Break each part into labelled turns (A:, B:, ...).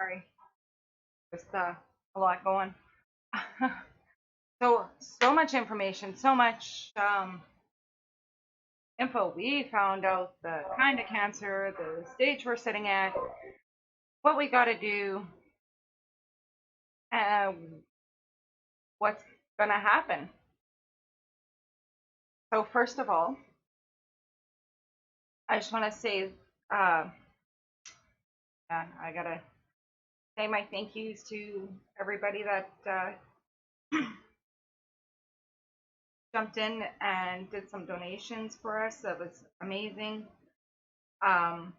A: Sorry, just a lot going. So much information, so much info. We found out the kind of cancer, the stage we're sitting at, what we got to do, uh, what's gonna happen. So first of all, I just want to say, yeah, I gotta say my thank yous to everybody that jumped in and did some donations for us. That was amazing. Um,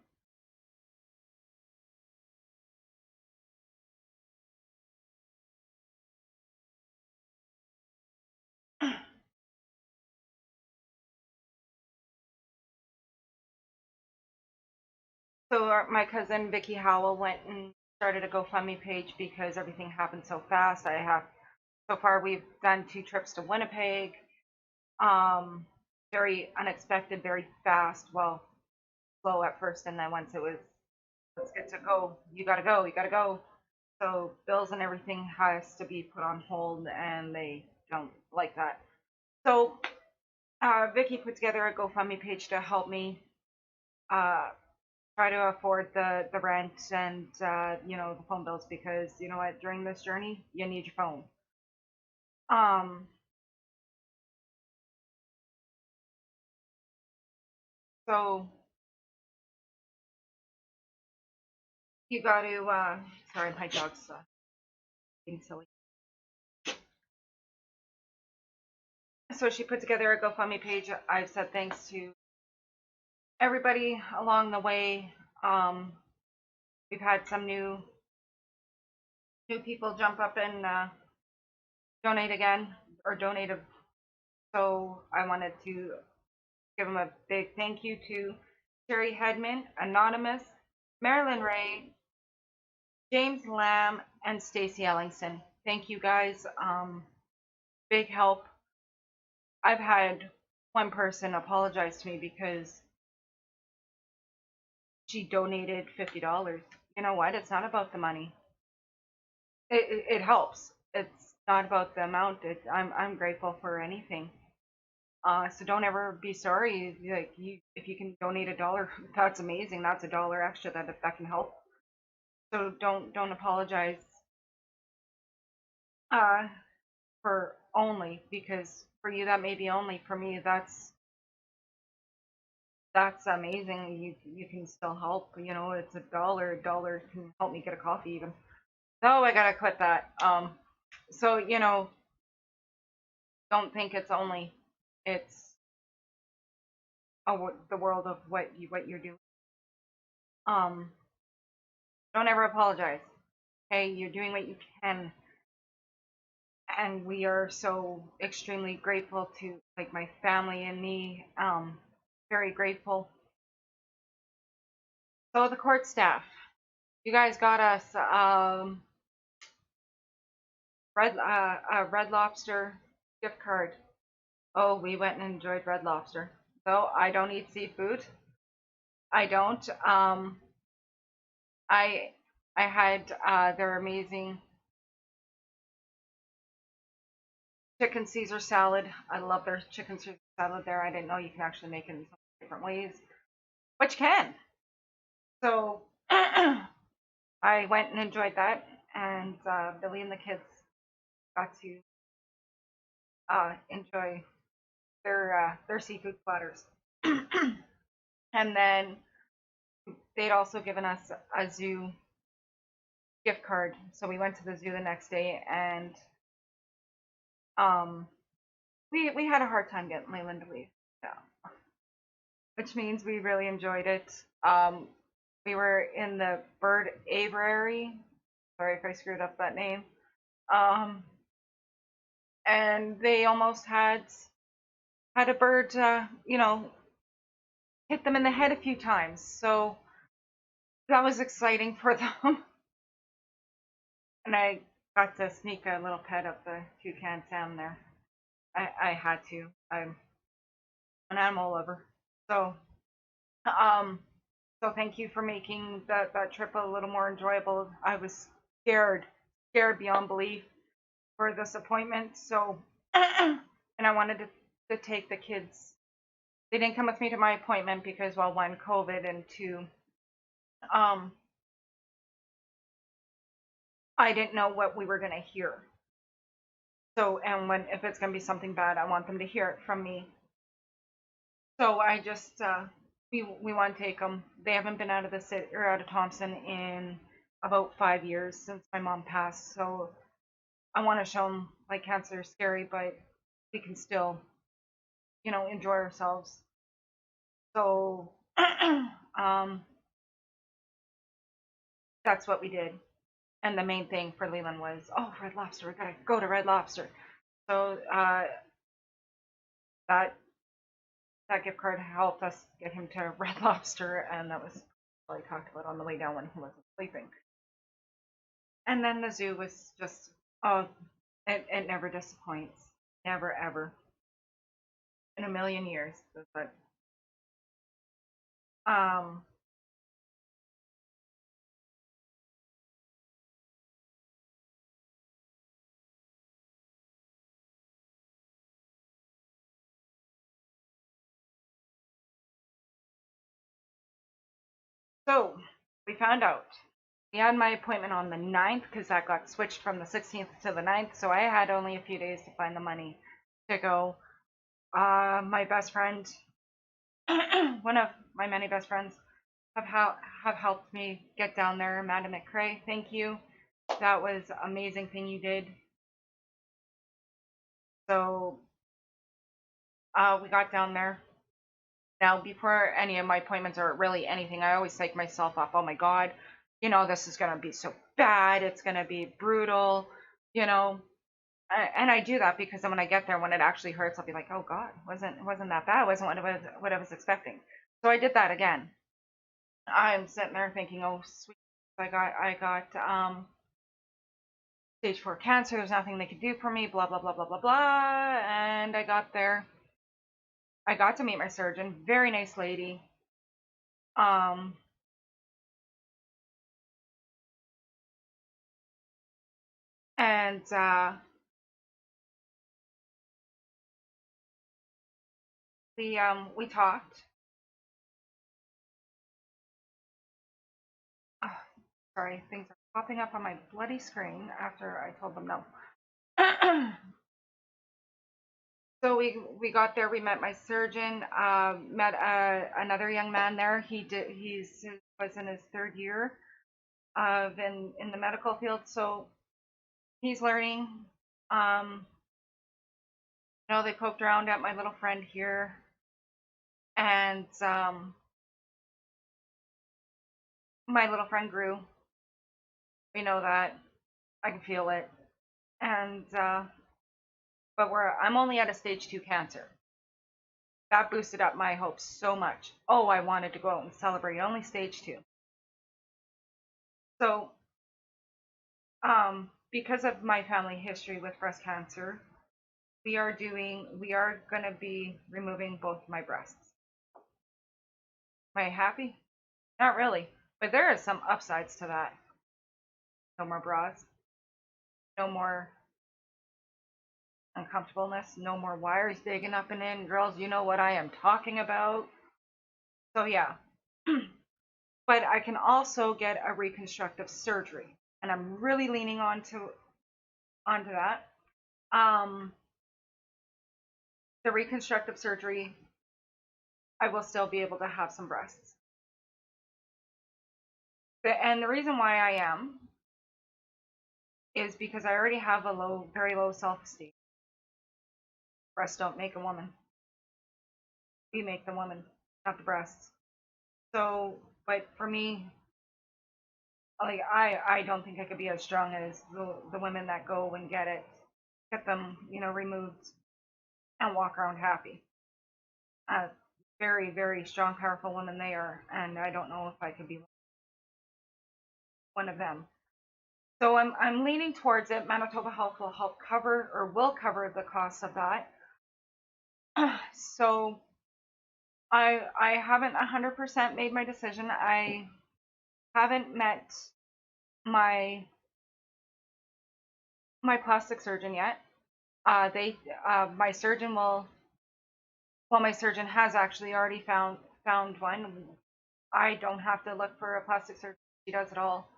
A: my cousin Vicky Howell went and started a GoFundMe page because everything happened so fast. So far we've done 2 trips to Winnipeg. Very unexpected, very fast. Well, slow at first, and then once it was, let's get to go. You gotta go. You gotta go. So bills and everything has to be put on hold, and they don't like that. So Vicky put together a GoFundMe page to help me uh, try to afford the rent and the phone bills, because you know what, during this journey you need your phone. Um, so you got to sorry, my dog's being silly. So she put together a GoFundMe page. I've said thanks to everybody along the way. We've had some new people jump up and donate again, or donated. So I wanted to give them a big thank you to Terry Hedman, Anonymous, Marilyn Ray, James Lamb, and Stacy Ellingson. Thank you guys. Big help. I've had one person apologize to me because she donated $50. You know what? It's not about the money. It helps. It's not about the amount. I'm grateful for anything. So don't ever be sorry. Like if you can donate $1, that's amazing. That's $1 extra that can help. So don't apologize uh, for only, because for you that may be only. For me, that's amazing. You can still help. You know, it's $1. $1 can help me get a coffee even. Oh, I gotta quit that. So don't think it's only. It's the world of what you're doing. Um, don't ever apologize. Okay, you're doing what you can, and we are so extremely grateful to, like, my family and me. Very grateful. So the court staff, you guys got us a Red Lobster gift card. Oh, we went and enjoyed Red Lobster. So I don't eat seafood. I don't. I I had their amazing chicken Caesar salad. I love their chicken Caesar salad there. I didn't know you can actually make it in so many different ways, but you can. So I went and enjoyed that, and Billy and the kids got to enjoy their seafood platters. And then they'd also given us a zoo gift card, so we went to the zoo the next day, and um, we had a hard time getting Leyland to leave, yeah, which means we really enjoyed it. We were in the bird aviary. Sorry if I screwed up that name. Um, and they almost had a bird, hit them in the head a few times. So that was exciting for them. And I got to sneak a little pet of the toucan Sam there. I had to. I'm an animal lover. So, um, So thank you for making that trip a little more enjoyable. I was scared beyond belief for this appointment. So, and I wanted to take the kids. They didn't come with me to my appointment because, well, one, COVID, and two, um, I didn't know what we were going to hear. So, and if it's going to be something bad, I want them to hear it from me. So I just, we want to take them. They haven't been out of the city or out of Thompson in about 5 years since my mom passed. So I want to show them like cancer is scary, but we can still, enjoy ourselves. So, um, that's what we did. And the main thing for Leland was, oh, Red Lobster, we gotta go to Red Lobster. So that that gift card helped us get him to Red Lobster, and that was what I talked about on the way down when he wasn't sleeping. And then the zoo was just, oh, it never disappoints, never ever, in a million years. But um, so we found out. We had my appointment on the 9th because that got switched from the 16th to the 9th, so I had only a few days to find the money to go. My best friend, one of my many best friends, have helped me get down there. Madam McCrae, thank you. That was an amazing thing you did. So we got down there. Now, before any of my appointments or really anything, I always psych myself up. Oh my God, this is gonna be so bad. It's gonna be brutal. You know, and I do that because then when I get there, when it actually hurts, I'll be like, oh God, wasn't that bad? It wasn't what I was expecting. So I did that again. I'm sitting there thinking, oh sweet, I got stage 4 cancer. There's nothing they could do for me. Blah blah blah blah blah blah. And I got there. I got to meet my surgeon. Very nice lady. Um, and we talked. Oh, sorry, things are popping up on my bloody screen after I told them no. So we got there. We met my surgeon. Met another young man there. He was in his 3rd year of in the medical field, so he's learning. Um, they poked around at my little friend here, and my little friend grew. We know that. I can feel it, and but I'm only at a stage 2 cancer. That boosted up my hopes so much. Oh, I wanted to go out and celebrate. Only stage 2. So, because of my family history with breast cancer, we are going to be removing both my breasts. Am I happy? Not really, but there is some upsides to that. No more bras, no more uncomfortableness, no more wires digging up and in. Girls, you know what I am talking about. So yeah, but I can also get a reconstructive surgery, and I'm really leaning onto that. Um, the reconstructive surgery, I will still be able to have some breasts. And the reason why I am is because I already have a very low self-esteem. Breasts don't make a woman. We make the woman, not the breasts. So, but for me, like I don't think I could be as strong as the women that go and get them, removed and walk around happy. Very, very strong, powerful women they are, and I don't know if I could be one of them. So I'm leaning towards it. Manitoba Health will help cover or will cover the cost of that. So I haven't 100% made my decision. I haven't met my plastic surgeon yet. They my surgeon will well my surgeon has actually already found one. I don't have to look for a plastic surgeon. She does it all.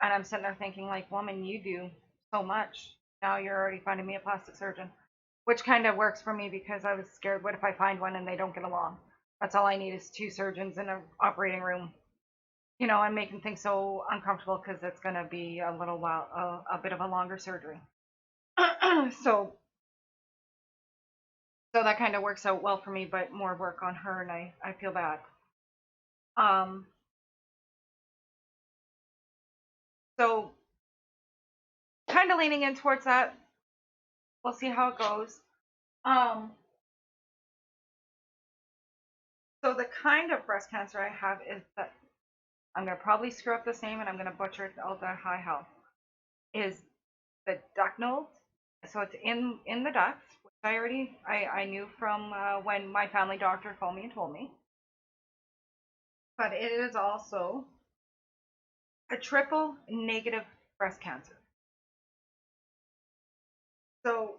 A: And I'm sitting there thinking, like, woman, you do so much. Now you're already finding me a plastic surgeon, which kind of works for me because I was scared. What if I find one and they don't get along? That's all I need is two surgeons in an operating room. You know, I'm making things so uncomfortable because it's going to be a little while, a bit of a longer surgery. so, so that kind of works out well for me, but more work on her, and I feel bad. Um, so kind of leaning in towards that. We'll see how it goes. Um, so the kind of breast cancer I have is that I'm gonna probably screw up this name and I'm gonna butcher it all the high hell. Is the duct node? So it's in the ducts, which I knew from when my family doctor called me and told me. But it is also a triple negative breast cancer. So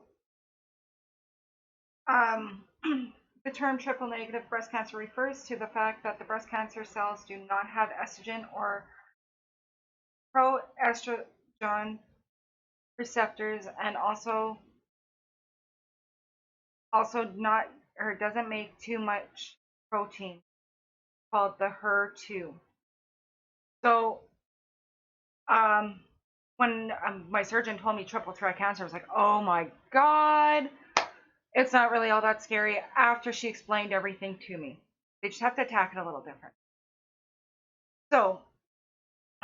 A: the term triple negative breast cancer refers to the fact that the breast cancer cells do not have estrogen or proestrogen receptors, and also not or doesn't make too much protein called the HER2. So when my surgeon told me triple threat cancer, I was like, oh my god, it's not really all that scary after she explained everything to me. They just have to attack it a little different. So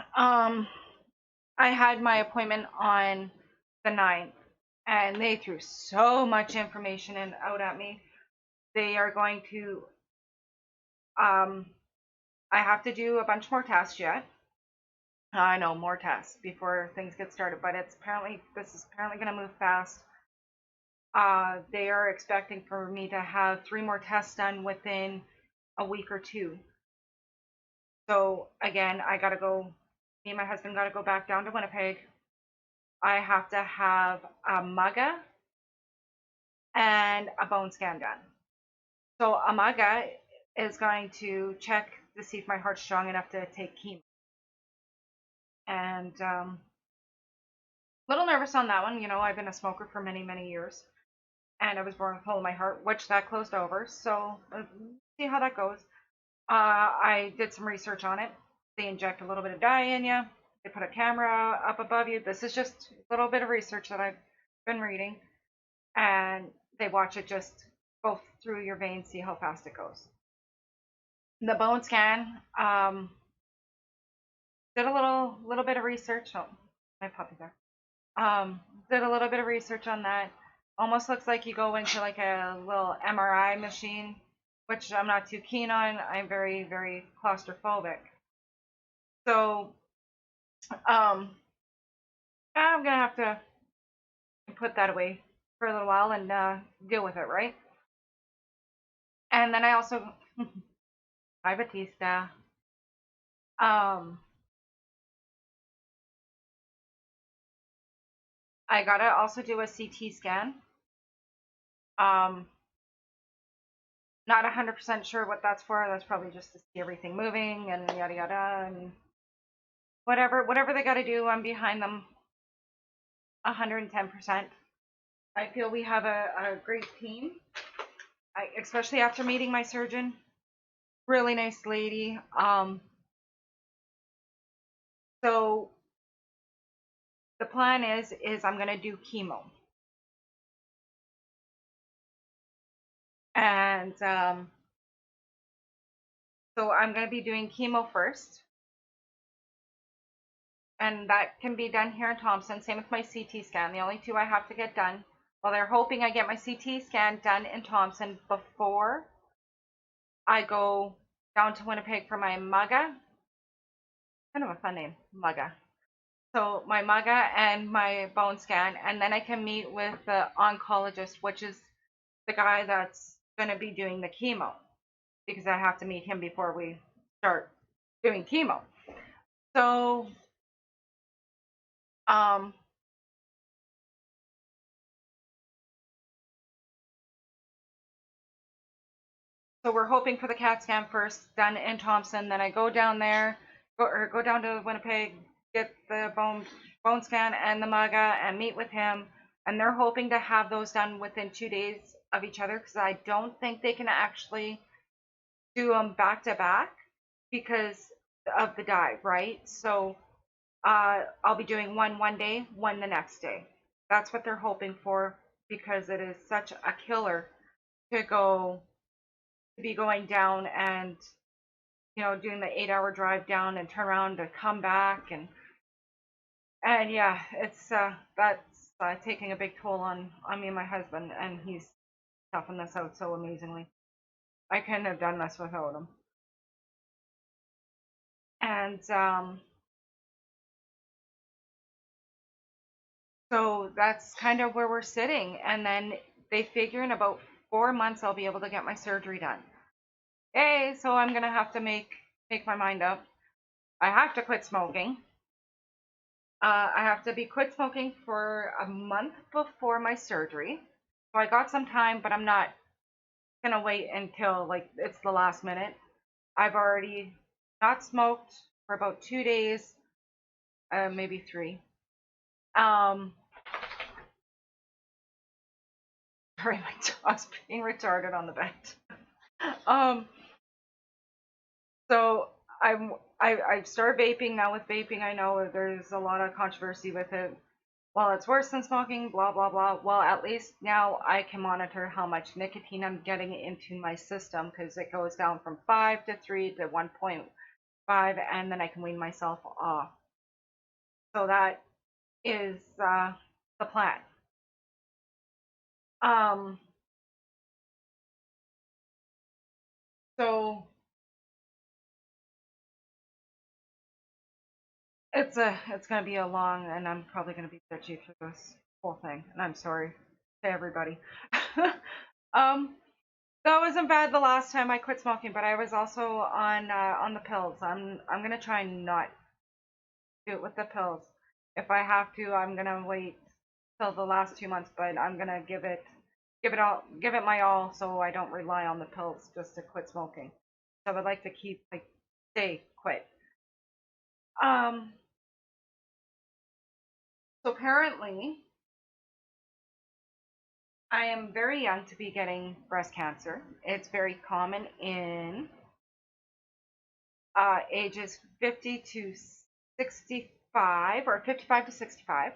A: I had my appointment on the 9th, and they threw so much information out at me. They are going to I have to do a bunch more tests yet. I know, more tests before things get started, but this is apparently going to move fast. They are expecting for me to have 3 more tests done within a week or two. So again, I gotta go. Me and my husband gotta go back down to Winnipeg. I have to have a MUGA and a bone scan done. So a MUGA is going to check to see if my heart's strong enough to take chemo. And a little nervous on that one. You know, I've been a smoker for many, many years, and I was born with a hole in my heart, which that closed over. So see how that goes. I did some research on it. They inject a little bit of dye in you. They put a camera up above you. This is just a little bit of research that I've been reading, and they watch it just go through your veins, see how fast it goes. The bone scan, did a little bit of research. Oh, my puppy there. Did a little bit of research on that. Almost looks like you go into like a little MRI machine, which I'm not too keen on. I'm very, very claustrophobic. So, I'm gonna have to put that away for a little while and deal with it, right? And then I also, hi Batista. Um, I gotta also do a CT scan. Um, Not 100% sure what that's for. That's probably just to see everything moving and yada yada and whatever they gotta do. I'm behind them 110%. I feel we have a great team. Especially after meeting my surgeon, really nice lady. So the plan is I'm gonna do chemo, and so I'm gonna be doing chemo first, and that can be done here in Thompson. Same with my CT scan. The only two I have to get done. Well, they're hoping I get my CT scan done in Thompson before I go down to Winnipeg for my MUGA. Kind of a fun name, MUGA. So my MUGA and my bone scan, and then I can meet with the oncologist, which is the guy that's going to be doing the chemo. because I have to meet him before we start doing chemo. So, um, so we're hoping for the CAT scan first done in Thompson. Then I go down there, go down to Winnipeg, get the bone scan and the MAGA, and meet with him. And they're hoping to have those done within 2 days of each other, because I don't think they can actually do them back to back because of the dive, right? So I'll be doing one day, one the next day. That's what they're hoping for, because it is such a killer to be going down and doing the 8 hour drive down and turn around to come back, and yeah, it's that's taking a big toll on me and my husband, and he's toughing this out so amazingly. I couldn't have done this without him. And so that's kind of where we're sitting. And then they figure in about 4 months I'll be able to get my surgery done. Hey, so I'm gonna have to make my mind up. I have to quit smoking. I have to be quit smoking for a month before my surgery. So I got some time, but I'm not gonna wait until like it's the last minute. I've already not smoked for about 2 days, maybe three. Um, sorry, my dog's being retarded on the bed. um, so I've started vaping now. With vaping, I know there's a lot of controversy with it. Well, it's worse than smoking, blah blah blah. Well, at least now I can monitor how much nicotine I'm getting into my system, because it goes down from 5 to 3 to 1.5, and then I can wean myself off. So that is the plan. Um, so it's gonna be a long, and I'm probably gonna be bitchy through this whole thing, and I'm sorry to everybody. um, that wasn't bad the last time I quit smoking, but I was also on the pills. I'm gonna try and not do it with the pills. If I have to, I'm gonna wait till the last 2 months, but I'm gonna give it my all, so I don't rely on the pills just to quit smoking. So I would like to stay quit. Um, so apparently, I am very young to be getting breast cancer. It's very common in ages 50 to 65, or 55 to 65.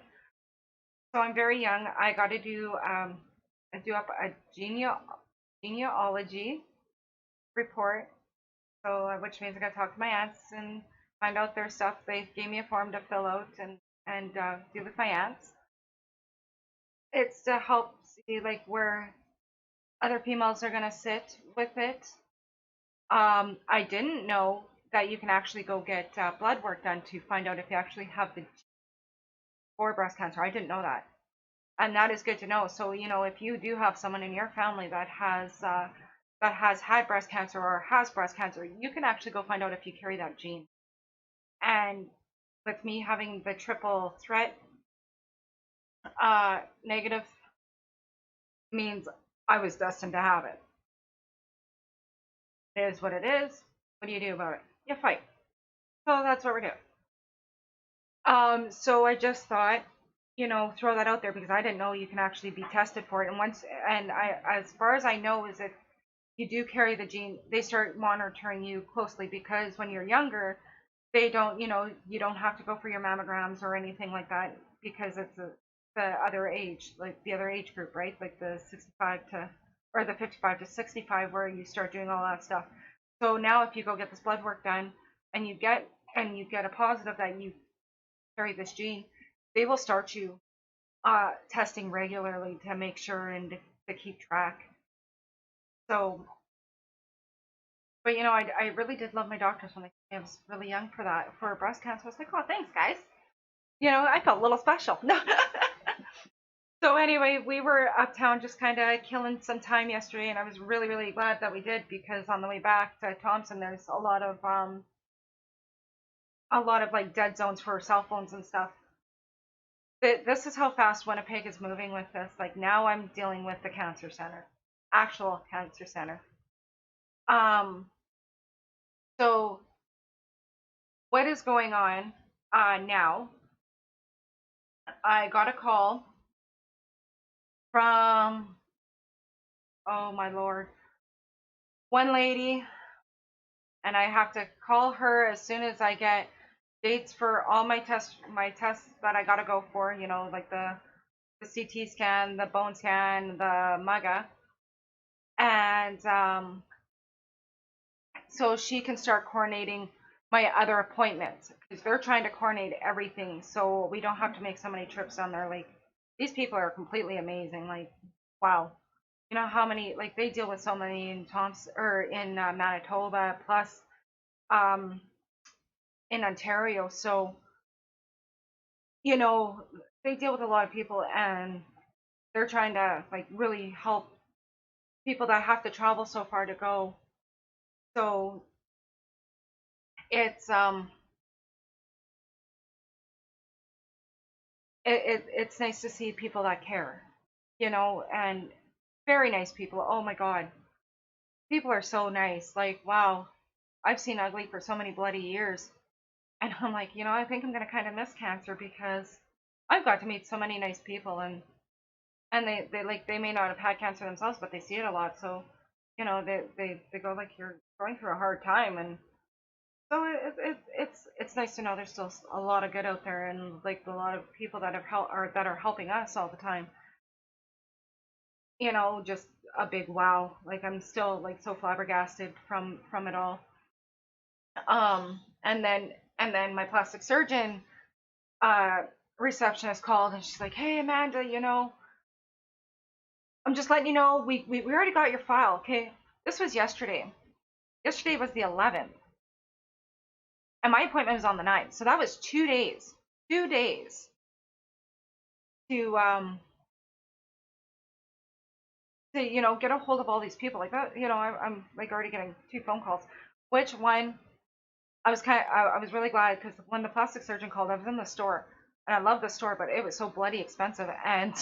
A: So I'm very young. I got to do up a genealogy report. So which means I got to talk to my aunts and find out their stuff. They gave me a form to fill out and do with my aunts. It's to help see like where other females are gonna sit with it. I didn't know that you can actually go get blood work done to find out if you actually have the for breast cancer. I didn't know that, and that is good to know. So if you do have someone in your family that has had breast cancer or has breast cancer, you can actually go find out if you carry that gene. And with me having the triple threat negative, means I was destined to have it. It is what it is. What do you do about it? You fight. So that's what we're doing. So I just thought, throw that out there, because I didn't know you can actually be tested for it. As far as I know, is that you do carry the gene, they start monitoring you closely, because when you're younger, they don't, you don't have to go for your mammograms or anything like that, because it's the other age, like the other age group, right? Like the 55 to 65, where you start doing all that stuff. So now if you go get this blood work done and you get a positive that you carry this gene, they will start you testing regularly to make sure and to keep track. So, but I really did love my doctors when I was really young for breast cancer. I was like, oh, thanks, guys. I felt a little special. So anyway, we were uptown just kind of killing some time yesterday, and I was really, really glad that we did because on the way back to Thompson, there's a lot of like dead zones for cell phones and stuff. This is how fast Winnipeg is moving with this. Like now, I'm dealing with the cancer center, actual cancer center. Um, so what is going on now? I got a call from, oh my lord, one lady, and I have to call her as soon as I get dates for all my tests that I gotta go for. You know, like the CT scan, the bone scan, the MUGA, and so she can start coordinating my other appointments because they're trying to coordinate everything so we don't have to make so many trips down there. Like these people are completely amazing. Like wow, you know how many like they deal with so many in Thompson or in Manitoba plus um, in Ontario. So you know they deal with a lot of people and they're trying to like really help people that have to travel so far to go. So it's it's nice to see people that care, you know, and very nice people. Oh my God, people are so nice. Like wow, I've seen ugly for so many bloody years, and I'm like, you know, I think I'm gonna kind of miss cancer because I've got to meet so many nice people, and they like they may not have had cancer themselves, but they see it a lot. So, you know, they go like you're going through a hard time, and so it's nice to know there's still a lot of good out there, and like a lot of people that have help or that are helping us all the time. You know, just a big wow. Like I'm still like so flabbergasted from it all. And then my plastic surgeon uh receptionist called and she's like, "Hey Amanda, you know, I'm just letting you know we already got your file, okay? This was yesterday. Yesterday was the 11th, and my appointment was on the 9th. So that was 2 days. 2 days to you know get a hold of all these people like that. You know, I'm like already getting 2 phone calls. Which one I was really glad because when the plastic surgeon called, I was in the store and I love the store, but it was so bloody expensive. And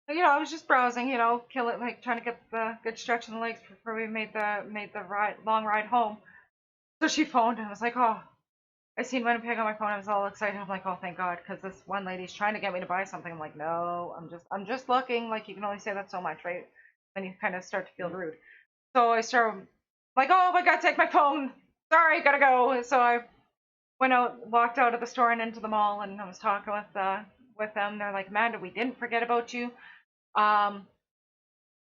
A: you know, I was just browsing, you know, killing like trying to get the good stretch in the legs before we made the long ride home. So she phoned and I was like, oh, I seen Winnipeg on my phone. I was all excited. I'm like, oh, thank God, because this one lady's trying to get me to buy something. I'm like, no, I'm just looking. Like you can only say that so much, right? Then you kind of start to feel rude. So I started like, oh my God, take my phone. Sorry, gotta go. So I went out, walked out of the store and into the mall, and I was talking with them. They're like, Amanda, we didn't forget about you. Um,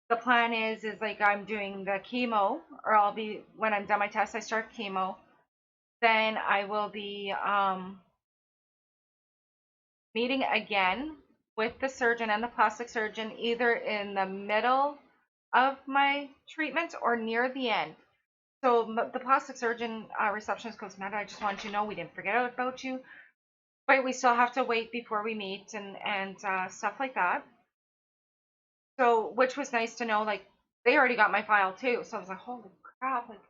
A: the plan is like I'm doing the chemo, or I'll be when I'm done my test, I start chemo. Then I will be meeting again with the surgeon and the plastic surgeon either in the middle of my treatment or near the end. So the plastic surgeon receptionist goes, Amanda, I just want you to know we didn't forget about you, but we still have to wait before we meet and stuff like that. So which was nice to know, like they already got my file too. So I was like, holy crap, like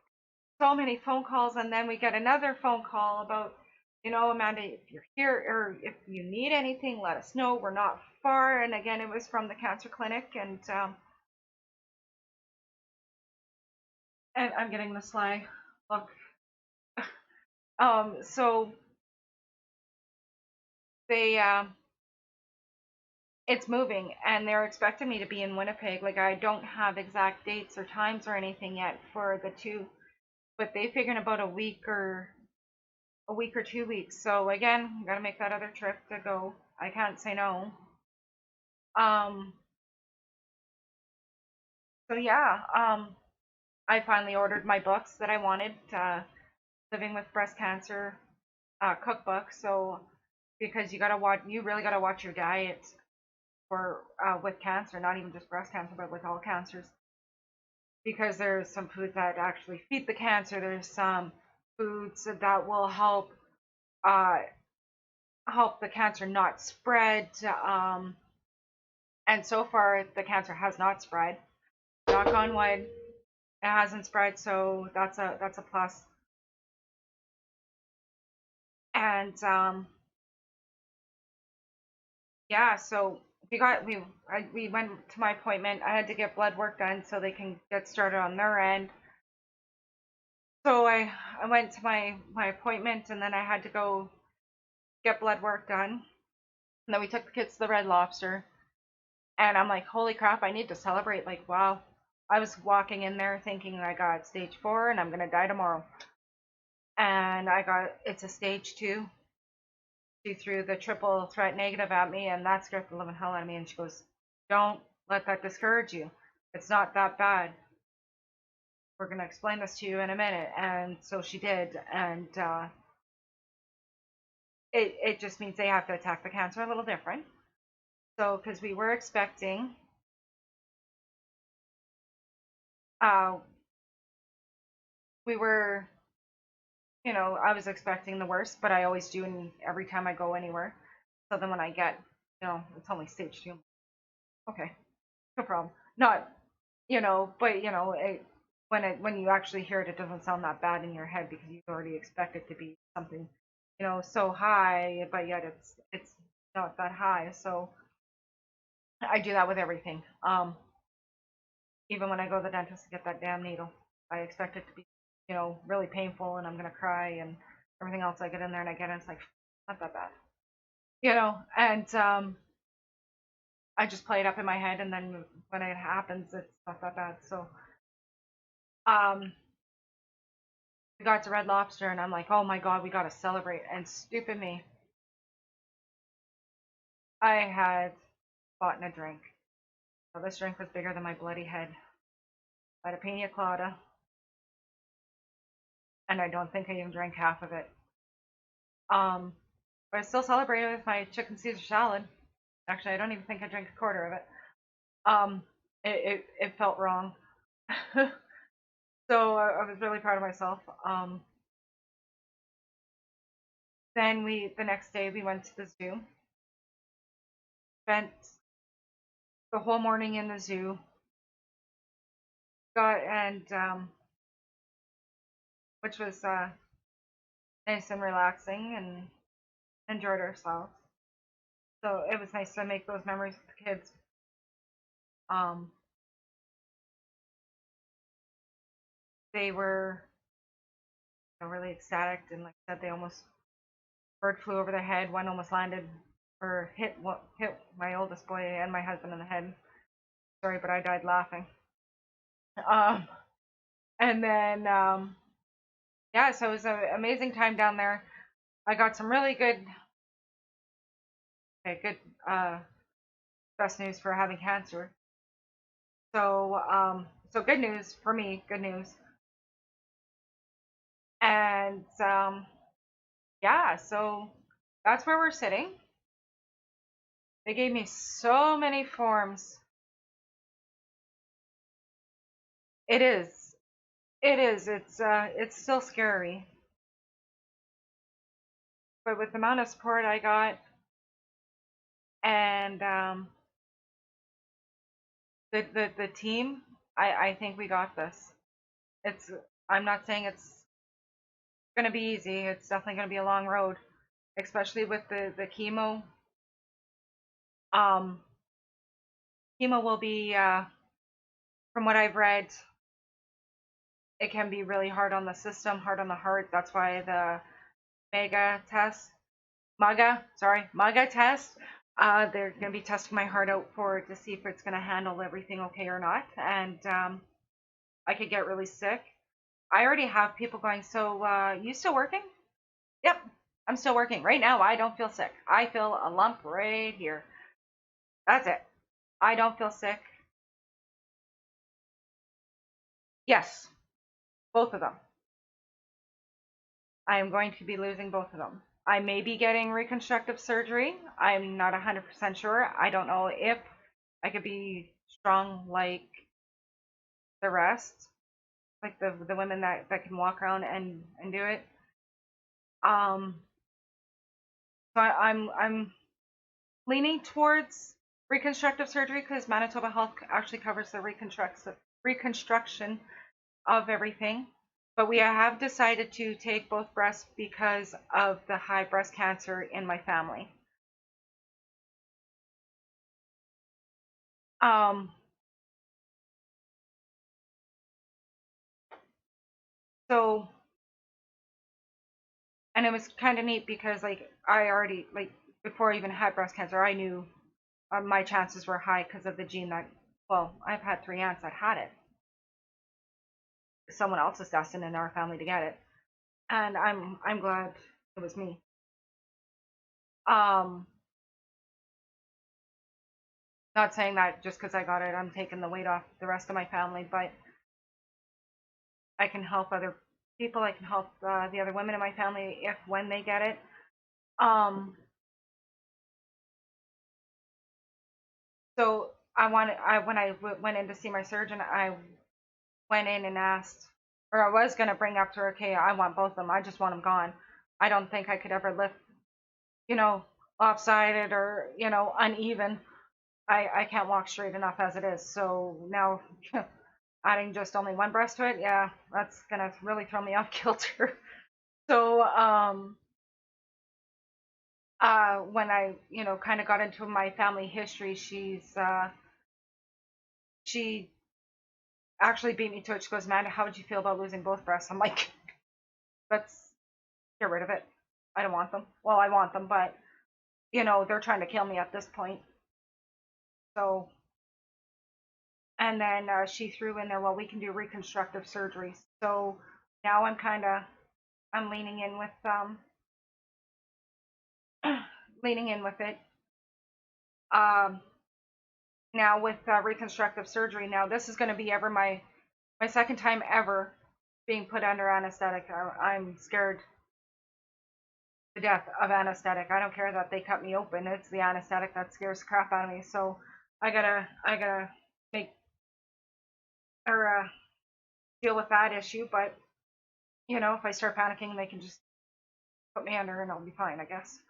A: so many phone calls, and then we get another phone call about, you know, Amanda, if you're here or if you need anything, let us know. We're not far. And again, it was from the cancer clinic, and I'm getting the sly look. So they it's moving, and they're expecting me to be in Winnipeg. Like I don't have exact dates or times or anything yet for the two, but they figured about a week or 2 weeks. So again, gotta make that other trip to go. I can't say no. Um, so yeah, I finally ordered my books that I wanted, Living with Breast Cancer cookbook. So because you really gotta watch your diet for with cancer, not even just breast cancer, but with all cancers, because there's some foods that actually feed the cancer. There's some foods that will uh, help the cancer not spread. And so far, the cancer has not spread. Knock on wood, it hasn't spread, so that's a plus. And yeah, so we went to my appointment. I had to get blood work done so they can get started on their end. So I went to my appointment, and then I had to go get blood work done. And then we took the kids to the Red Lobster. And I'm like, holy crap, I need to celebrate. Like, wow. I was walking in there thinking I got stage 4 and I'm going to die tomorrow. And it's a stage 2. She threw the triple threat negative at me, and that scared the living hell out of me. And she goes, don't let that discourage you. It's not that bad. We're going to explain this to you in a minute. And so she did. And it just means they have to attack the cancer a little different. So, because we were expecting, uh, we were, I was expecting the worst, but I always do every time I go anywhere. So then when I get, it's only stage 2. Okay, no problem. Not, but when you actually hear it, it doesn't sound that bad in your head because you already expect it to be something, so high, but yet it's not that high. So I do that with everything. Even when I go to the dentist to get that damn needle, I expect it to be, really painful and I'm gonna cry and everything else. I get in there and I get in, it's like not that bad, and I just play it up in my head, and then when it happens, it's not that bad. So um, we got to Red Lobster, and I'm like, oh my god, we gotta celebrate. And stupid me, I had bought a drink. So this drink was bigger than my bloody head. I had a pina colada, and I don't think I even drank half of it. Um, but I still celebrated with my chicken Caesar salad. Actually, I don't even think I drank a quarter of it. Um, it felt wrong. So I was really proud of myself. Then the next day we went to the zoo. Spent the whole morning in the zoo. Got and which was nice and relaxing, and enjoyed ourselves. So it was nice to make those memories with the kids. Um, they were really ecstatic, and like I said, they almost bird flew over their head. One almost landed or hit my oldest boy and my husband in the head. Sorry, but I died laughing. Um, and then yeah, so it was an amazing time down there. I got some really good best news for having cancer. So good news for me, good news. And yeah, so that's where we're sitting. They gave me so many forms. It is. It is. It's still scary. But with the amount of support I got, and the team, I think we got this. It's I'm not saying it's gonna be easy. It's definitely gonna be a long road, especially with the chemo. Um, chemo will be, from what I've read, it can be really hard on the system, hard on the heart. That's why the MAGA test. They're gonna be testing my heart out to see if it's gonna handle everything okay or not, and I could get really sick. I already have people going, so you still working? Yep, I'm still working. Right now, I don't feel sick. I feel a lump right here. That's it. I don't feel sick. Yes, both of them. I am going to be losing both of them. I may be getting reconstructive surgery. I'm not 100% sure. I don't know if I could be strong like the rest, like the women that can walk around and do it. So I'm leaning towards reconstructive surgery because Manitoba Health actually covers the reconstruction of everything. But we have decided to take both breasts because of the high breast cancer in my family. Um, so, and it was kind of neat because like I already like before I even had breast cancer, I knew my chances were high because of the gene that. Well, I've had 3 aunts that had it. Someone else is destined in our family to get it, and I'm glad it was me. Um, Not saying that just because I got it, I'm taking the weight off the rest of my family, but I can help other people. I can help the other women in my family if when they get it. Um, so I when I went in to see my surgeon, I went in and asked, or I was gonna bring up to her, okay, I want both of them. I just want them gone. I don't think I could ever lift, you know, lopsided or uneven. I can't walk straight enough as it is. So now adding just only one breast to it, yeah, that's gonna really throw me off kilter. So when I kind of got into my family history, she actually beat me to it. She goes, Amanda, how would you feel about losing both breasts? I'm like, let's get rid of it. I don't want them. Well, I want them, but they're trying to kill me at this point. So, and then she threw in there, well, we can do reconstructive surgery. So now I'm leaning in with leaning in with it. Um, Now with reconstructive surgery, now this is going to be ever my second time ever being put under anesthetic. I'm scared to death of anesthetic. I don't care that they cut me open. It's the anesthetic that scares the crap out of me. So I gotta make or deal with that issue. But if I start panicking, they can just put me under and I'll be fine, I guess.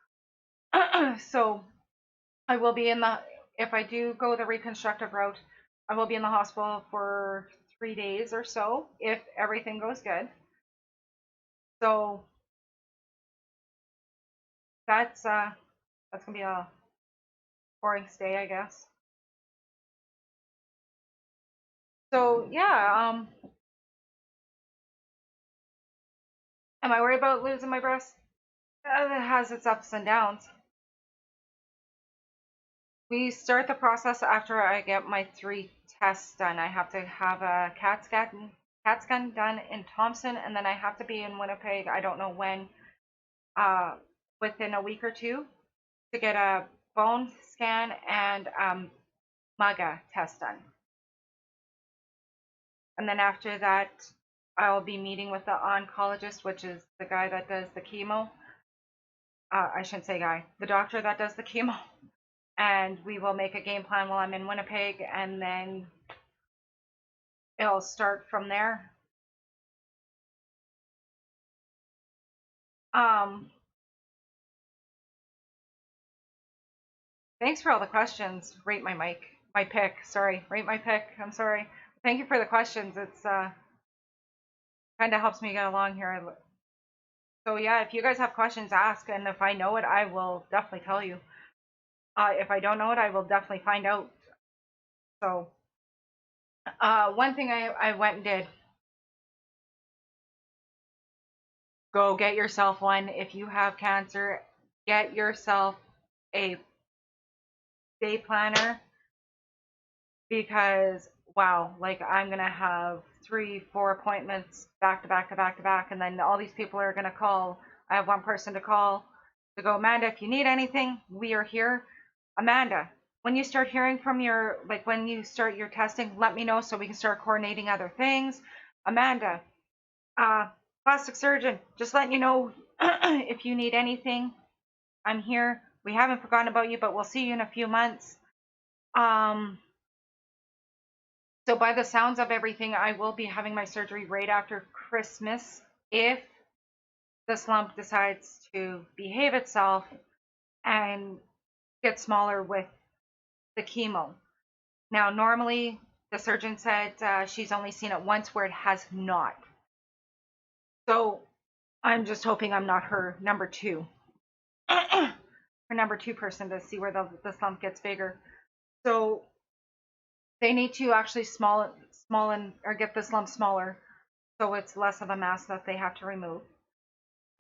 A: So I will be in the if I do go the reconstructive route, I will be in the hospital for 3 days or so if everything goes good. So that's gonna be a boring stay, I guess. So yeah, am I worried about losing my breast? It has its ups and downs. We start the process after I get my 3 tests done. I have to have a CAT scan done in Thompson, and then I have to be in Winnipeg. I don't know when, uh, within a week or two, to get a bone scan and MAGA test done. And then after that, I'll be meeting with the oncologist, which is the guy that does the chemo. I shouldn't say guy, the doctor that does the chemo. And we will make a game plan while I'm in Winnipeg, and then it'll start from there. Um, Thanks for all the questions. Rate my pick. Sorry, rate my pick. I'm sorry. Thank you for the questions. It's kind of helps me get along here. So yeah, if you guys have questions, ask, and if I know it, I will definitely tell you. If I don't know it, I will definitely find out. So one thing I went and did, go get yourself one. If you have cancer, get yourself a day planner because wow, like I'm gonna have 3, 4 appointments back to back to back to back, and then all these people are gonna call. I have one person to call to go, Amanda, if you need anything, we are here. Amanda, when you start hearing from when you start your testing, let me know so we can start coordinating other things. Amanda, uh, plastic surgeon, just letting you know if you need anything, I'm here. We haven't forgotten about you, but we'll see you in a few months. Um, So by the sounds of everything, I will be having my surgery right after Christmas if this lump decides to behave itself and get smaller with the chemo. Now, normally the surgeon said she's only seen it once where it has not. So I'm just hoping I'm not her number two, her number two person to see where the lump gets bigger. So they need to actually small and or get this lump smaller, so it's less of a mass that they have to remove.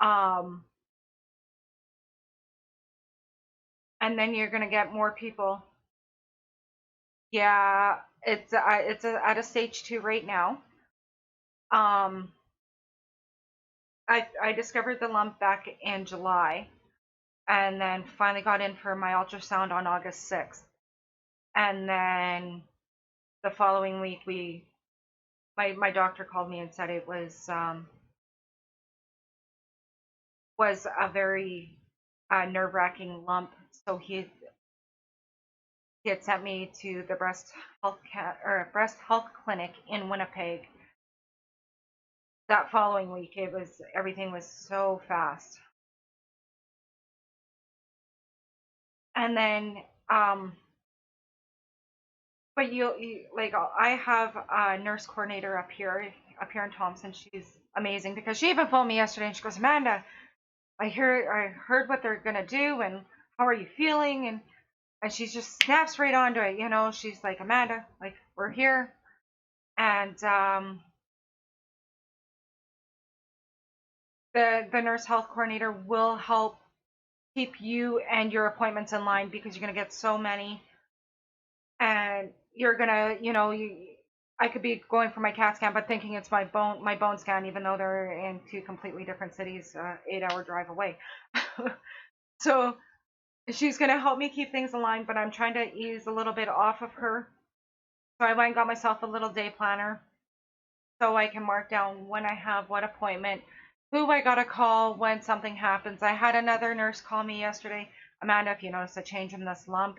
A: Um, and then you're gonna get more people. Yeah, it's at a stage 2 right now. Um, I discovered the lump back in July, and then finally got in for my ultrasound on August 6th, and then the following week my doctor called me and said it was a very nerve-wracking lump. So he had sent me to the breast health clinic in Winnipeg. That following week, everything was so fast. And then, but you like I have a nurse coordinator up here in Thompson. She's amazing because she even phoned me yesterday and she goes, Amanda, I heard what they're gonna do and how are you feeling? And she just snaps right onto it. She's like, Amanda, like we're here, and the nurse health coordinator will help keep you and your appointments in line because you're gonna get so many, and you're gonna, I could be going for my CAT scan, but thinking it's my bone scan, even though they're in two completely different cities, 8-hour drive away. So she's gonna help me keep things in line, but I'm trying to ease a little bit off of her. So I went and got myself a little day planner so I can mark down when I have what appointment, who I gotta call when something happens. I had another nurse call me yesterday. Amanda, if you notice a change in this lump,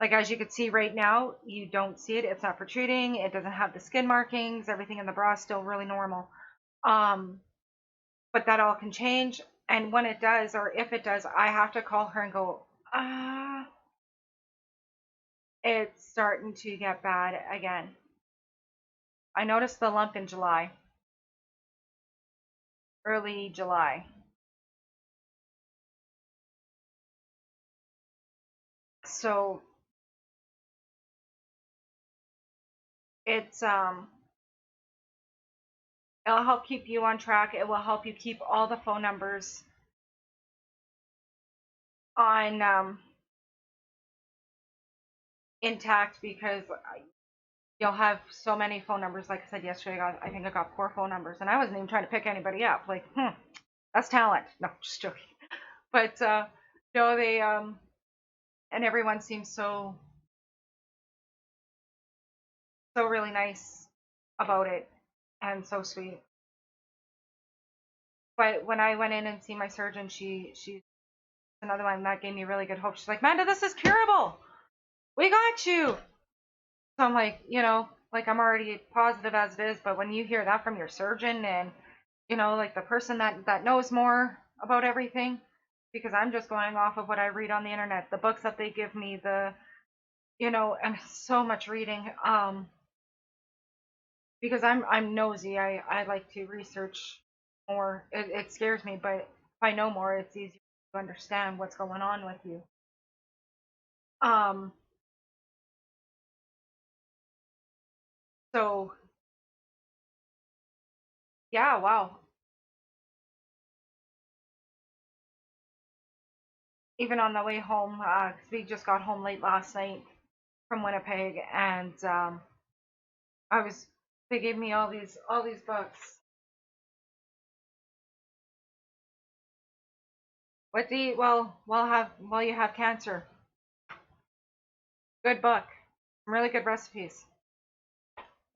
A: like as you can see right now, you don't see it. It's not protruding. It doesn't have the skin markings. Everything in the bra is still really normal. But that all can change. And when it does, or if it does, I have to call her and go, it's starting to get bad again. I noticed the lump in July, early July. So it's it'll help keep you on track. It will help you keep all the phone numbers on intact because you'll have so many phone numbers. Like I said yesterday, I think I got 4 phone numbers, and I wasn't even trying to pick anybody up. Like, that's talent. No, just joking. But no, they and everyone seems so really nice about it and so sweet. But when I went in and see my surgeon, she's another one that gave me really good hope. She's like, Manda, this is curable. We got you. So I'm like, like I'm already positive as it is, but when you hear that from your surgeon and, like the person that knows more about everything, because I'm just going off of what I read on the internet, the books that they give me, and so much reading, because I'm nosy. I like to research more. It scares me, but if I know more, it's easier to understand what's going on with you. Um, so yeah, wow. Even on the way home, 'cause we just got home late last night from Winnipeg, and I was they gave me all these books. What to eat? Well you have cancer. Good book. Some really good recipes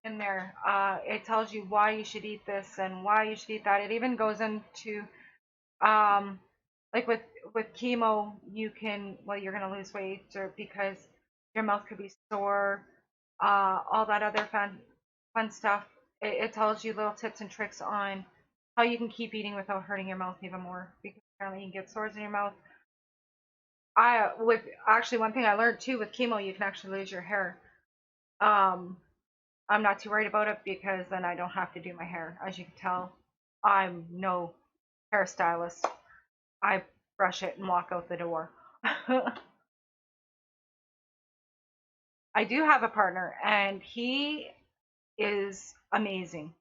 A: in there. It tells you why you should eat this and why you should eat that. It even goes into um, like with chemo, you're gonna lose weight or because your mouth could be sore, all that other fun stuff. It tells you little tips and tricks on how you can keep eating without hurting your mouth even more because apparently you can get sores in your mouth. with actually one thing I learned too with chemo, you can actually lose your hair. Um, I'm not too worried about it because then I don't have to do my hair. As you can tell, I'm no hairstylist. I brush it and walk out the door. I do have a partner, and he is amazing.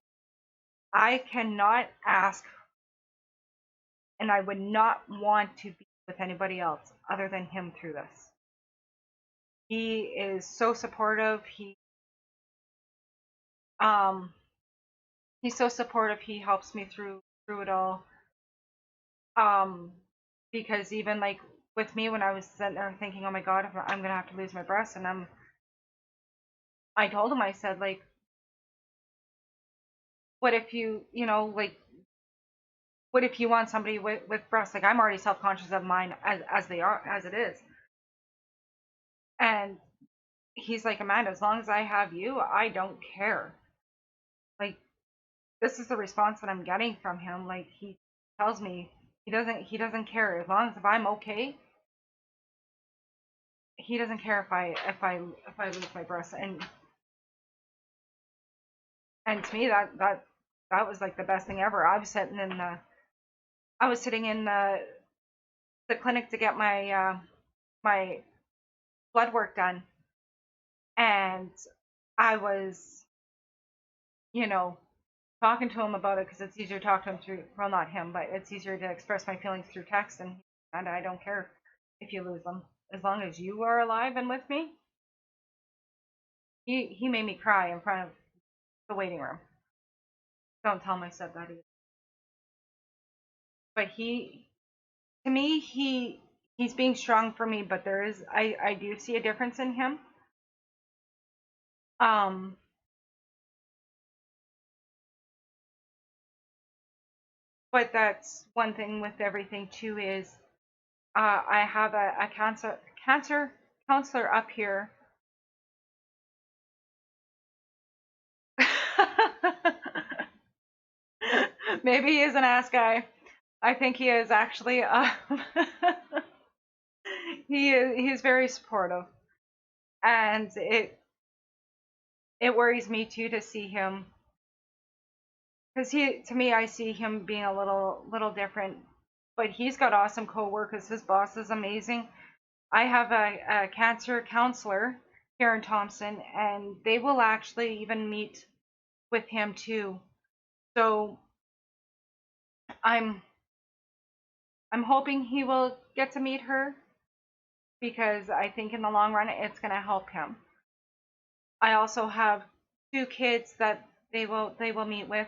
A: I cannot ask, and I would not want to be with anybody else other than him through this. He is so supportive. Um he's so supportive. He helps me through it all. Um because even like with me when I was sitting there thinking, oh my god, I'm gonna have to lose my breast, and I told him, I said, like, what if like, what if you want somebody with breasts? Like, I'm already self conscious of mine as they are as it is. And he's like, Amanda, as long as I have you, I don't care. Like, this is the response that I'm getting from him. Like, he tells me he doesn't care as long as if I'm okay. He doesn't care if I lose my breasts. And to me that was like the best thing ever. I was sitting in the clinic to get my blood work done, and I was, you know, talking to him about it because it's easier to talk to him through, well, not him, but it's easier to express my feelings through text. And I don't care if you lose them as long as you are alive and with me. He made me cry in front of the waiting room. Don't tell him I said that either. But to me, he's being strong for me, but I do see a difference in him. Um, but that's one thing with everything too is I have a cancer counselor up here. Maybe he is an ass guy. I think he is actually. He's very supportive, and it worries me too to see him, because to me, I see him being a little different. But he's got awesome coworkers. His boss is amazing. I have a cancer counselor here in Thompson, and they will actually even meet with him too. So I'm I'm hoping he will get to meet her, because I think in the long run it's going to help him. I also have two kids that they will meet with.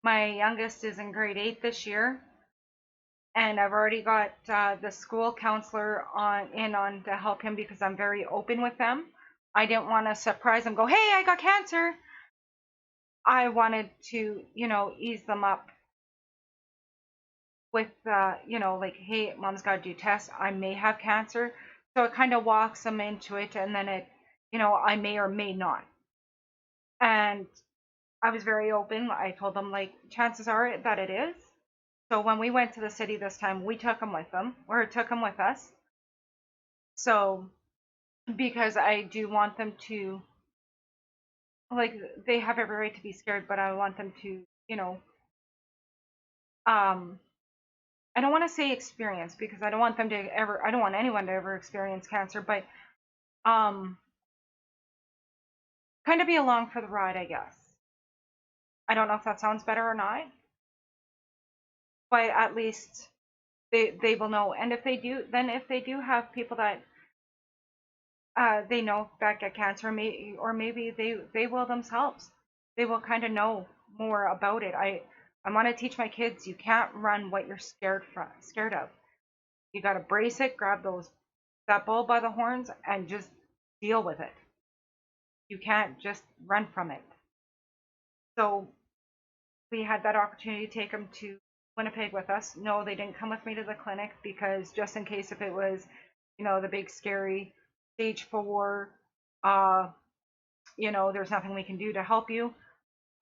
A: My youngest is in grade 8 this year, and I've already got the school counselor on to help him because I'm very open with them. I didn't want to surprise them, go, hey, I got cancer. I wanted to, ease them up with, like, hey, mom's got to do tests. I may have cancer. So it kind of walks them into it, and then I may or may not. And I was very open. I told them, like, chances are that it is. So when we went to the city this time, we took them with them, or took them with us. So because I do want them to, like, they have every right to be scared, but I want them to, um, I don't want to say experience, because I don't want them to ever, I don't want anyone to ever experience cancer, but um, kind of be along for the ride, I guess. I don't know if that sounds better or not, but at least they will know. And if they do, then if they do have people that they know that get cancer, or maybe they will themselves. They will kind of know more about it. I want to teach my kids, you can't run what you're scared of. You got to brace it, grab that bull by the horns, and just deal with it. You can't just run from it. So we had that opportunity to take them to Winnipeg with us. No, they didn't come with me to the clinic, because just in case if it was, the big scary stage 4, there's nothing we can do to help you.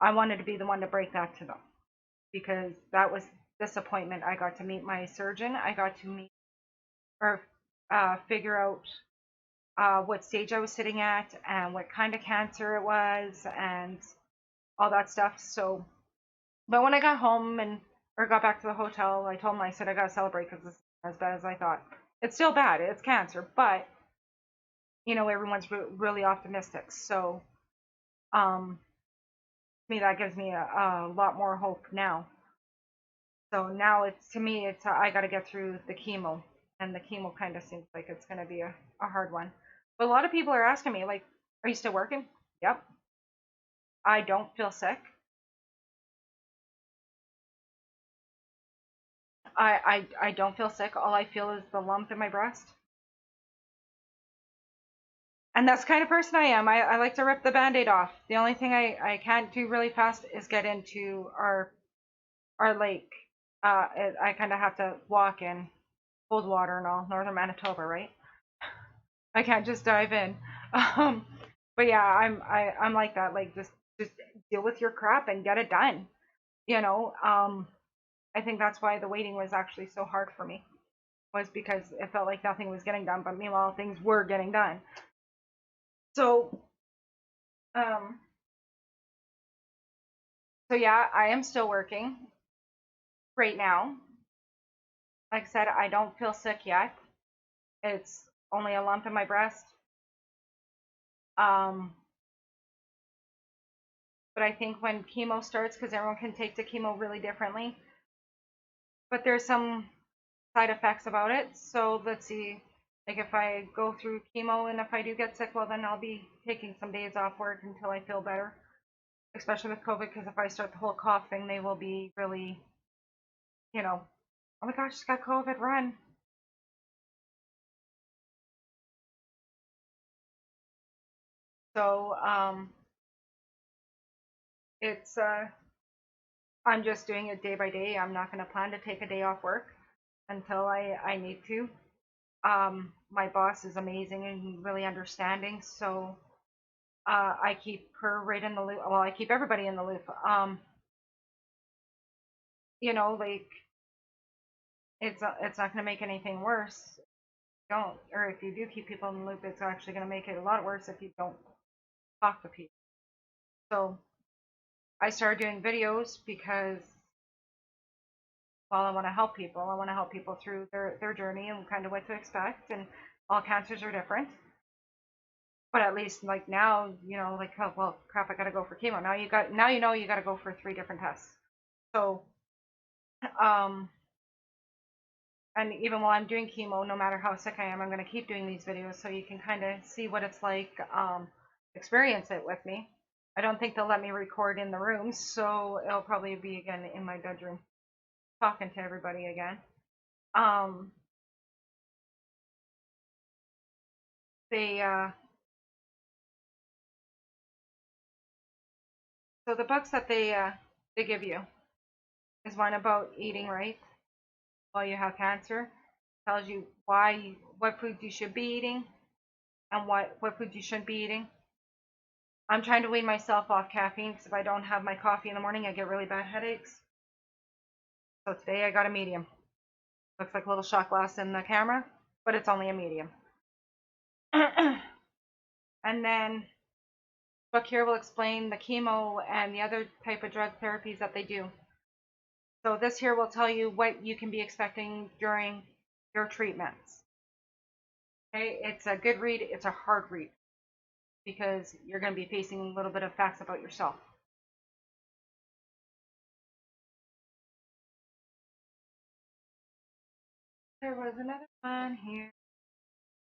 A: I wanted to be the one to break that to them, because that was disappointment. I got to meet my surgeon. I got to meet, or figure out what stage I was sitting at and what kind of cancer it was and all that stuff. So, but when I got home and or got back to the hotel, I told him, I said, I gotta celebrate because it's as bad as I thought. It's still bad. It's cancer, but everyone's really optimistic. So, to me, that gives me a lot more hope now. So now it's to me, it's I got to get through the chemo, and the chemo kind of seems like it's going to be a hard one. But a lot of people are asking me, like, are you still working? Yep. I don't feel sick. I don't feel sick. All I feel is the lump in my breast. And that's the kind of person I am. I like to rip the band-aid off. The only thing I can't do really fast is get into our lake. I kind of have to walk in cold water and all, northern Manitoba, right? I can't just dive in. Um, but yeah, I'm like that. Like just deal with your crap and get it done. You know, I think that's why the waiting was actually so hard for me, was because it felt like nothing was getting done, but meanwhile things were getting done. So um, so yeah, I am still working right now. Like I said, I don't feel sick yet. It's only a lump in my breast. Um, but I think when chemo starts, because everyone can take the chemo really differently, but there's some side effects about it. So let's see, like if I go through chemo and if I do get sick, well then I'll be taking some days off work until I feel better, especially with COVID, because if I start the whole cough thing, they will be really, oh my gosh, she's got COVID, run. So it's I'm just doing it day by day. I'm not going to plan to take a day off work until I need to. My boss is amazing and really understanding, so I keep her right in the loop. Well, I keep everybody in the loop. Like it's not going to make anything worse. Don't, or if you do keep people in the loop, it's actually going to make it a lot worse if you don't talk to people. So I started doing videos because, well, I want to help people. I want to help people through their journey and kind of what to expect. And all cancers are different. But at least like now, like, oh well, crap, I gotta go for chemo. Now you gotta go for 3 different tests. So um, and even while I'm doing chemo, no matter how sick I am, I'm gonna keep doing these videos so you can kind of see what it's like, experience it with me. I don't think they'll let me record in the room, so it'll probably be again in my bedroom, talking to everybody again. Um, they so the books that they give you is one about eating right while you have cancer. Tells you what food you should be eating and what food you shouldn't be eating. I'm trying to wean myself off caffeine because if I don't have my coffee in the morning, I get really bad headaches. So today I got a medium. Looks like a little shot glass in the camera, but it's only a medium. And then book here will explain the chemo and the other type of drug therapies that they do. So this here will tell you what you can be expecting during your treatments. Okay, it's a good read, it's a hard read because you're going to be facing a little bit of facts about yourself. There was another one here.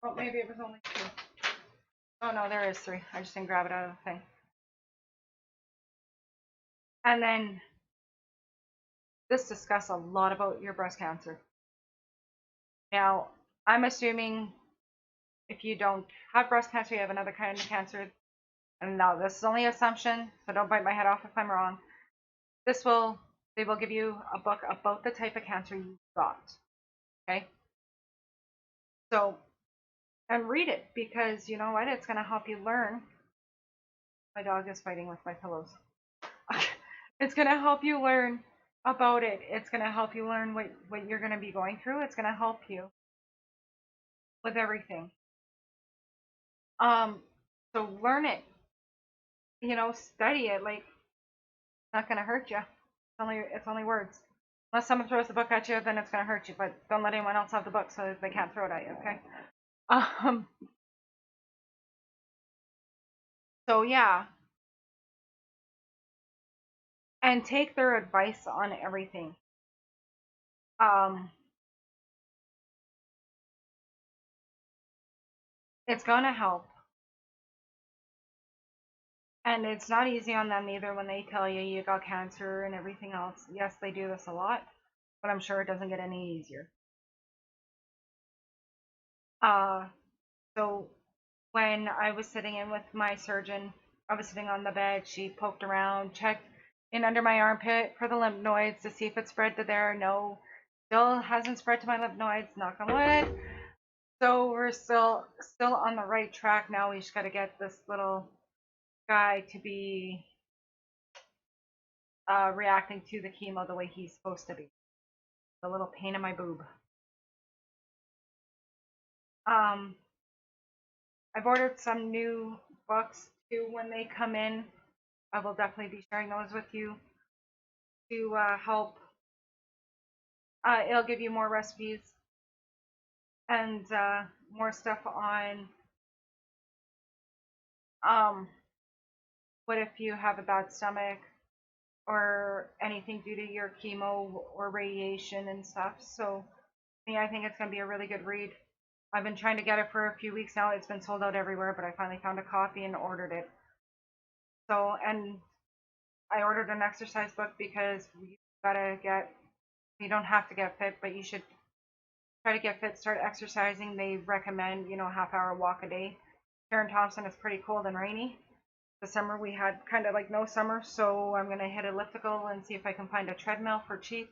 A: Oh, maybe it was only 2. Oh no, there is 3. I just didn't grab it out of the thing. And then this discusses a lot about your breast cancer. Now, I'm assuming if you don't have breast cancer, you have another kind of cancer. And now this is only assumption, so don't bite my head off if I'm wrong. They will give you a book about the type of cancer you got. Okay? So, and read it because you know what? It's going to help you learn. My dog is fighting with my pillows. It's going to help you learn about it. It's going to help you learn what you're going to be going through. It's going to help you with everything. Um, so learn it, study it. Like, it's not gonna hurt you. It's only words. Unless someone throws the book at you, then it's gonna hurt you. But don't let anyone else have the book so they can't throw it at you. Okay. Um. So yeah, and take their advice on everything. Um. It's gonna help. And it's not easy on them either when they tell you you got cancer and everything else. Yes, they do this a lot, but I'm sure it doesn't get any easier. Uh, so when I was sitting in with my surgeon, I was sitting on the bed. She poked around, checked in under my armpit for the lymph nodes to see if it spread to there. No, still hasn't spread to my lymph nodes. Knock on wood. So we're still on the right track now. We just got to get this little guy to be reacting to the chemo the way he's supposed to be. The little pain in my boob. Um, I've ordered some new books too when they come in. I will definitely be sharing those with you to help. It'll give you more recipes and more stuff on um, what if you have a bad stomach or anything due to your chemo or radiation and stuff. So, yeah, I think it's going to be a really good read. I've been trying to get it for a few weeks now. It's been sold out everywhere, but I finally found a copy and ordered it. So, and I ordered an exercise book because you don't have to get fit, but you should try to get fit, start exercising. They recommend, half-hour walk a day. Here in Thompson, it's pretty cold and rainy. The summer we had kind of like no summer, so I'm going to hit elliptical and see if I can find a treadmill for cheap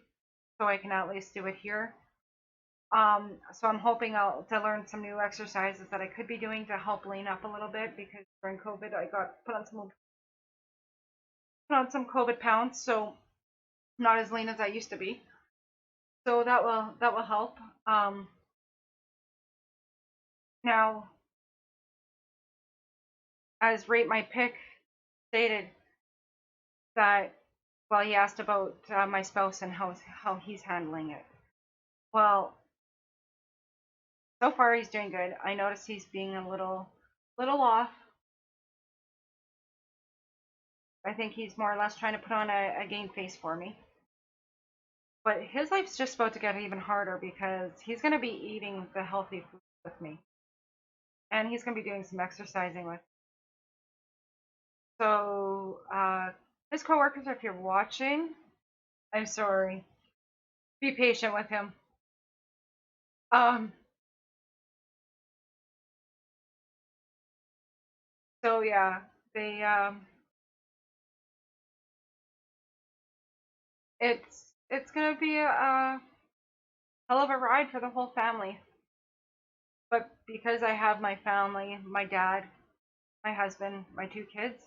A: so I can at least do it here. So I'm hoping to learn some new exercises that I could be doing to help lean up a little bit because during COVID I got put on some COVID pounds, so not as lean as I used to be. So that will help. Now, as Rate My Pick stated, that he asked about my spouse and how he's handling it. Well, so far he's doing good. I noticed he's being a little off. I think he's more or less trying to put on a game face for me. But his life's just about to get even harder because he's going to be eating the healthy food with me. And he's going to be doing some exercising with me. So, his coworkers, if you're watching, I'm sorry. Be patient with him. Um, so yeah, they it's gonna be a hell of a ride for the whole family. But because I have my family, my dad, my husband, my two kids,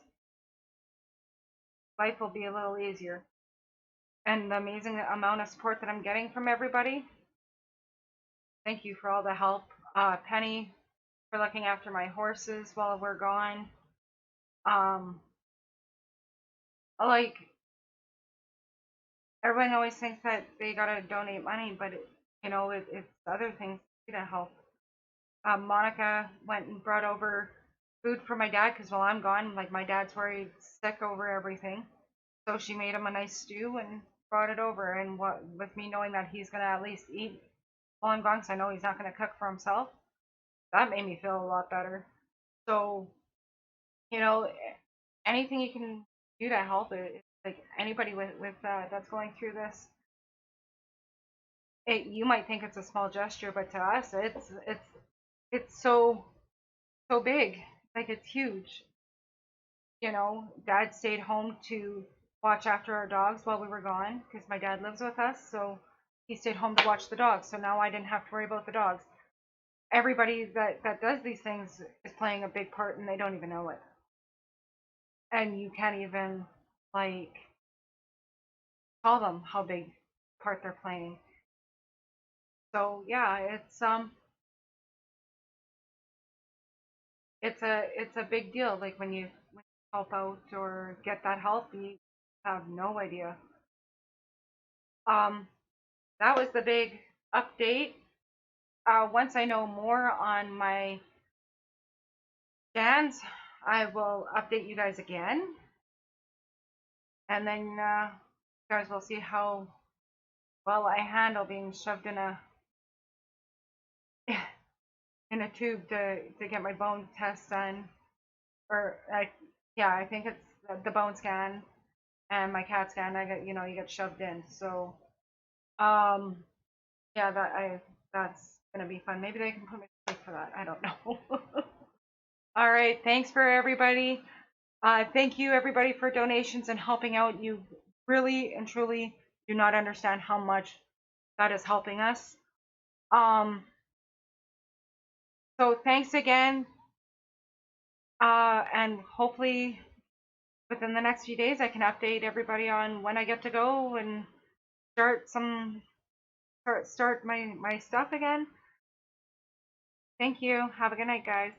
A: life will be a little easier. And the amazing amount of support that I'm getting from everybody. Thank you for all the help. Penny for looking after my horses while we're gone. Um, like everyone always thinks that they gotta donate money, but it's other things to help. Monica went and brought over food for my dad because while I'm gone, like my dad's worried sick over everything. So she made him a nice stew and brought it over. And with me knowing that he's gonna at least eat while I'm gone, because I know he's not gonna cook for himself, that made me feel a lot better. So you know, anything you can do to help it, like anybody with that's going through this, you might think it's a small gesture, but to us, it's so big. Like it's huge. Dad stayed home to watch after our dogs while we were gone because my dad lives with us, so he stayed home to watch the dogs. So now I didn't have to worry about the dogs. Everybody that does these things is playing a big part, and they don't even know it. And you can't even like tell them how big part they're playing. So yeah, it's a big deal. Like when you help out or get that help, you have no idea. Um, that was the big update. Once I know more on my scans, I will update you guys again, and then you guys will see how well I handle being shoved in a in a tube to get my bone test done. Or yeah, I think it's the bone scan and my CAT scan. I get you get shoved in. So um yeah, that's gonna be fun. Maybe they can put me away for that. I don't know. All right, thanks for everybody. Thank you everybody for donations and helping out. You really and truly do not understand how much that is helping us. Um, so thanks again. And hopefully within the next few days I can update everybody on when I get to go and start my stuff again. Thank you. Have a good night, guys.